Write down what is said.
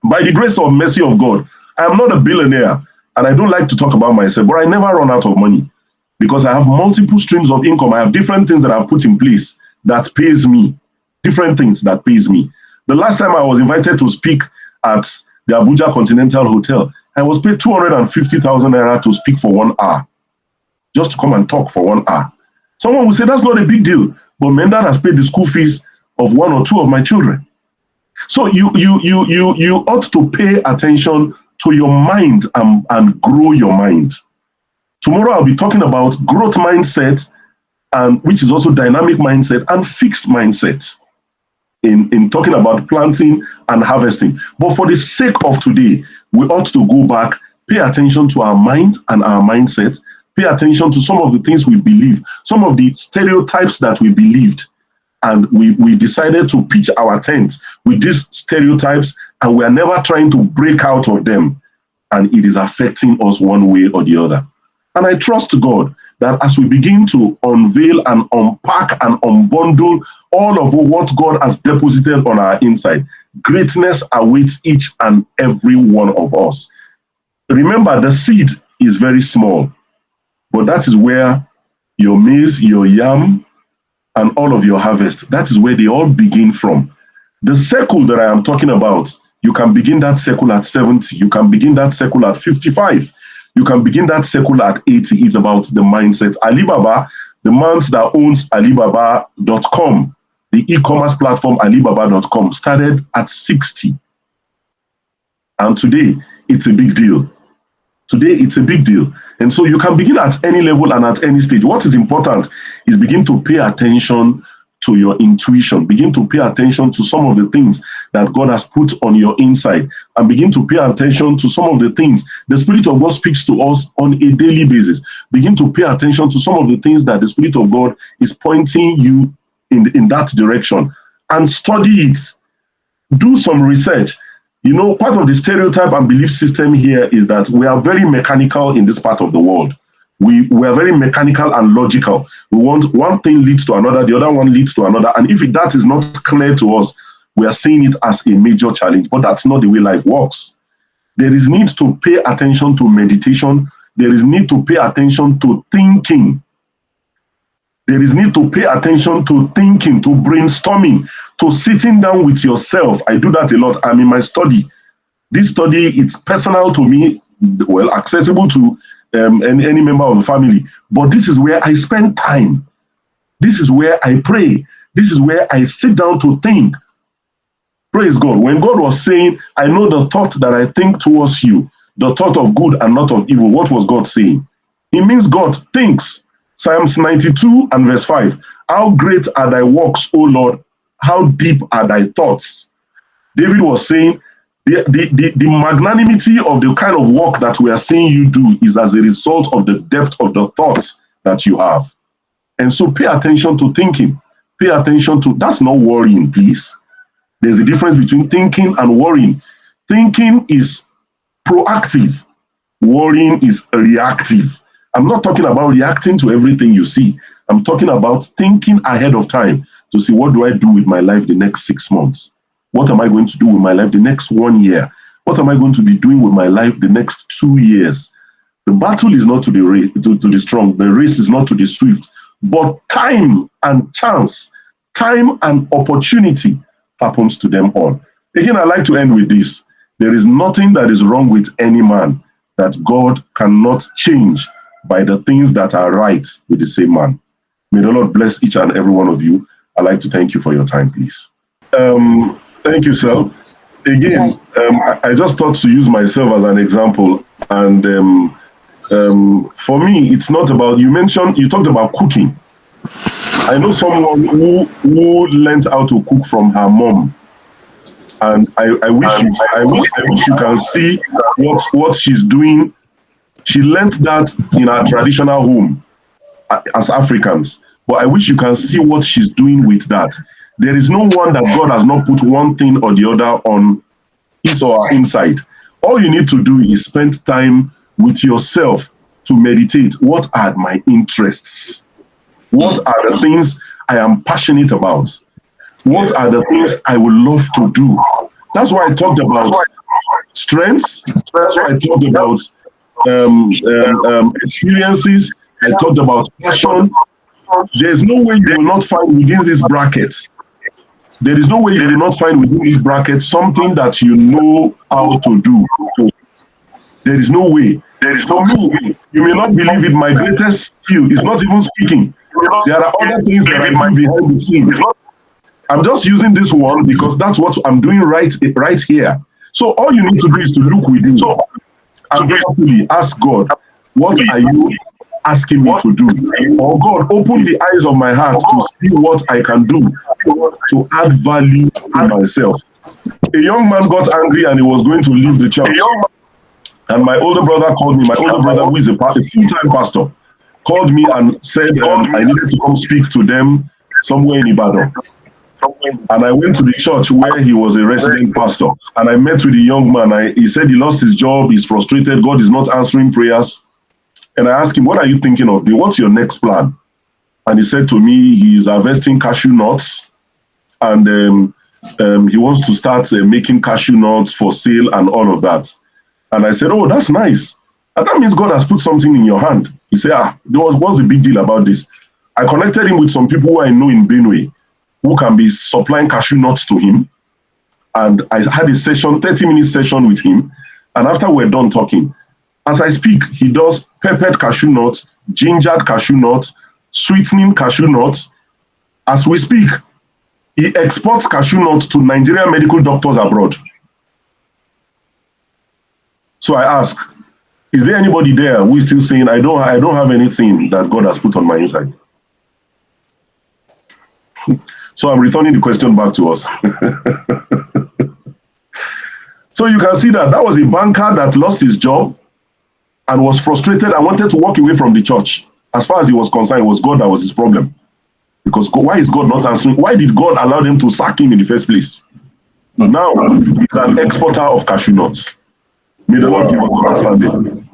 By the grace or mercy of God, I am not a billionaire, and I don't like to talk about myself, but I never run out of money because I have multiple streams of income. I have different things that I've put in place that pays me, different things that pays me. The last time I was invited to speak at the Abuja Continental Hotel, I was paid 250,000 naira to speak for 1 hour, just to come and talk for 1 hour. Someone will say that's not a big deal, but man, that has paid the school fees of 1 or 2 of my children. So you ought to pay attention to your mind and grow your mind. Tomorrow I'll be talking about growth mindset, and which is also dynamic mindset and fixed mindset in talking about planting and harvesting. But for the sake of today, we ought to go back, pay attention to our mind and our mindset, pay attention to some of the things we believe, some of the stereotypes that we believed. And we decided to pitch our tent with these stereotypes, and we are never trying to break out of them. And it is affecting us one way or the other. And I trust God that as we begin to unveil and unpack and unbundle all of what God has deposited on our inside, greatness awaits each and every one of us. Remember, the seed is very small, but that is where your maize, your yam, and all of your harvest, that is where they all begin from. The circle that I am talking about, you can begin that circle at 70, you can begin that circle at 55, you can begin that circle at 80. It's about the mindset. Alibaba, the man that owns Alibaba.com, the e-commerce platform Alibaba.com, started at 60. And today, it's a big deal. Today, it's a big deal. And so you can begin at any level and at any stage. What is important is begin to pay attention to your intuition. Begin to pay attention to some of the things that God has put on your inside, and begin to pay attention to some of the things the Spirit of God speaks to us on a daily basis. Begin to pay attention to some of the things that the Spirit of God is pointing you in that direction, and study it. Do some research. You know, part of the stereotype and belief system here is that we are very mechanical in this part of the world. We are very mechanical and logical. We want one thing leads to another, the other one leads to another. And if that is not clear to us, we are seeing it as a major challenge. But that's not the way life works. There is need to pay attention to meditation. There is need to pay attention to thinking. There is need to pay attention to thinking, to brainstorming, to sitting down with yourself. I do that a lot. I'm in my study. This study, it's personal to me, well, accessible to any member of the family. But this is where I spend time. This is where I pray. This is where I sit down to think. Praise God. When God was saying, I know the thought that I think towards you, the thought of good and not of evil, what was God saying? It means God thinks. Psalms 92 and verse 5. How great are thy works, O Lord? How deep are thy thoughts? David was saying, the magnanimity of the kind of work that we are seeing you do is as a result of the depth of the thoughts that you have. And so pay attention to thinking. Pay attention to, that's not worrying, please. There's a difference between thinking and worrying. Thinking is proactive. Worrying is reactive. I'm not talking about reacting to everything you see. I'm talking about thinking ahead of time to see, what do I do with my life the next 6 months? What am I going to do with my life the next 1 year? What am I going to be doing with my life the next 2 years? The battle is not to the strong. The race is not to the swift. But time and chance, time and opportunity happens to them all. Again, I like to end with this. There is nothing that is wrong with any man that God cannot change by the things that are right with the same man. May the Lord bless each and every one of you. I'd like to thank you for your time, please. Thank you, sir. Again, I just thought to use myself as an example. And for me, it's not about, you talked about cooking. I know someone who learned how to cook from her mom. And I wish you can see what she's doing. She learned that in her traditional home as Africans. But I wish you can see what she's doing with that. There is no one that God has not put one thing or the other on his or her inside. All you need to do is spend time with yourself to meditate. What are my interests? What are the things I am passionate about? What are the things I would love to do? That's why I talked about strengths. That's why I talked about experiences. I talked about passion. There's no way you will not find within these brackets. There is no way you will not find within these brackets something that you know how to do. There is no way. There is no way. You may not believe it. My greatest skill is not even speaking. There are other things that I do behind the scene. I'm just using this one because that's what I'm doing right here. So all you need to do is to look within and prayerfully ask God, what are you asking me to do? Or God, open the eyes of my heart to see what I can do to add value to myself. A young man got angry and he was going to leave the church. And my older brother called me. My older brother, who is a full-time pastor, called me and said I needed to come speak to them somewhere in Ibadan. And I went to the church where he was a resident pastor. And I met with the young man. He said he lost his job. He's frustrated. God is not answering prayers. And I asked him, what are you thinking of doing? What's your next plan? And he said to me, he's harvesting cashew nuts. And he wants to start making cashew nuts for sale and all of that. And I said, oh, that's nice. And that means God has put something in your hand. He said, what's the big deal about this? I connected him with some people who I know in Benue who can be supplying cashew nuts to him. And I had a session, 30-minute session with him. And after we're done talking, as I speak, he does peppered cashew nuts, gingered cashew nuts, sweetening cashew nuts. As we speak, he exports cashew nuts to Nigerian medical doctors abroad. So I ask, is there anybody there who is still saying, I don't have anything that God has put on my inside? So I'm returning the question back to us. So you can see that was a banker that lost his job and was frustrated and wanted to walk away from the church. As far as he was concerned, it was God that was his problem. Because why is God not answering? Why did God allow them to sack him in the first place? Now he's an exporter of cashew nuts. May the Lord give us understanding.